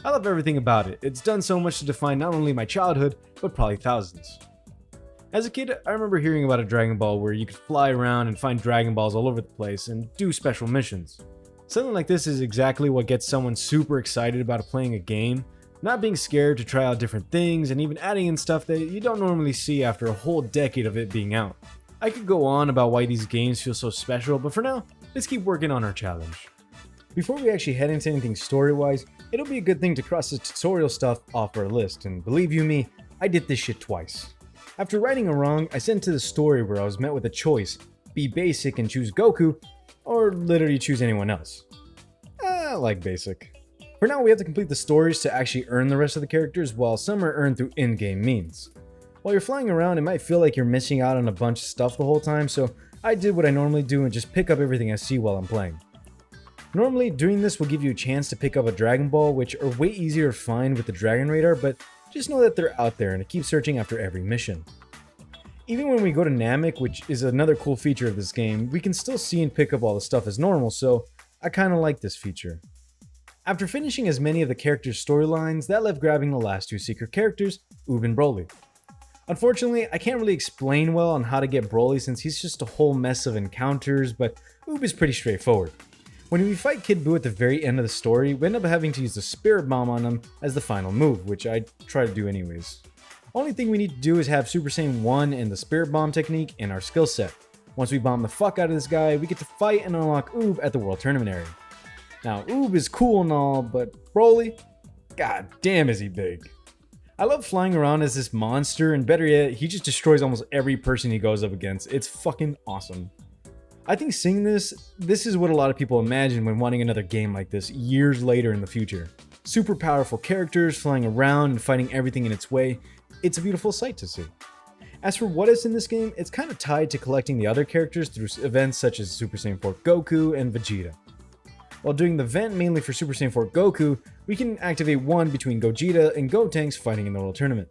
I love everything about it. It's done so much to define not only my childhood, but probably thousands. As a kid, I remember hearing about a Dragon Ball where you could fly around and find Dragon Balls all over the place and do special missions. Something like this is exactly what gets someone super excited about playing a game, not being scared to try out different things and even adding in stuff that you don't normally see after a whole decade of it being out. I could go on about why these games feel so special, but for now, let's keep working on our challenge. Before we actually head into anything story-wise, it'll be a good thing to cross the tutorial stuff off our list, and believe you me, I did this shit twice. After righting a wrong, I sent to the story where I was met with a choice: be basic and choose Goku, or literally choose anyone else. I like basic. For now, we have to complete the stories to actually earn the rest of the characters, while some are earned through in-game means. While you're flying around, it might feel like you're missing out on a bunch of stuff the whole time, so I did what I normally do and just pick up everything I see while I'm playing. Normally, doing this will give you a chance to pick up a Dragon Ball, which are way easier to find with the Dragon Radar, but just know that they're out there and to keep searching after every mission. Even when we go to Namek, which is another cool feature of this game, we can still see and pick up all the stuff as normal, so I kinda like this feature. After finishing as many of the characters' storylines, that left grabbing the last two secret characters, Oob and Broly. Unfortunately, I can't really explain well on how to get Broly since he's just a whole mess of encounters, but Oob is pretty straightforward. When we fight Kid Buu at the very end of the story, we end up having to use the Spirit Bomb on him as the final move, which I try to do anyways. Only thing we need to do is have Super Saiyan 1 and the Spirit Bomb technique in our skill set. Once we bomb the fuck out of this guy, we get to fight and unlock Oob at the World Tournament area. Now, Oob is cool and all, but Broly? God damn is he big. I love flying around as this monster, and better yet, he just destroys almost every person he goes up against. It's fucking awesome. I think seeing this is what a lot of people imagine when wanting another game like this years later in the future. Super powerful characters flying around and fighting everything in its way. It's a beautiful sight to see. As for what is in this game, it's kind of tied to collecting the other characters through events such as Super Saiyan 4 Goku and Vegeta. While doing the event mainly for Super Saiyan 4 Goku, we can activate one between Gogeta and Gotenks fighting in the World Tournament.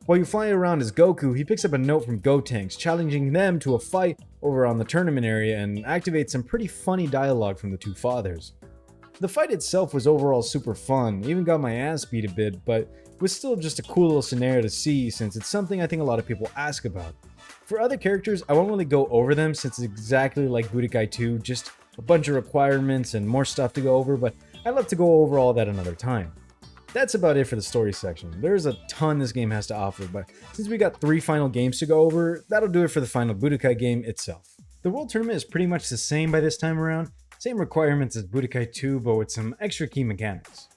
While you fly around as Goku, he picks up a note from Gotenks challenging them to a fight over on the tournament area and activates some pretty funny dialogue from the two fathers. The fight itself was overall super fun, even got my ass beat a bit, but it was still just a cool little scenario to see since it's something I think a lot of people ask about. For other characters, I won't really go over them since it's exactly like Budokai 2, just a bunch of requirements and more stuff to go over, but I'd love to go over all that another time. That's about it for the story section. There's a ton this game has to offer, but since we got 3 final games to go over, that'll do it for the final Budokai game itself. The World Tournament is pretty much the same by this time around, same requirements as Budokai 2, but with some extra key mechanics.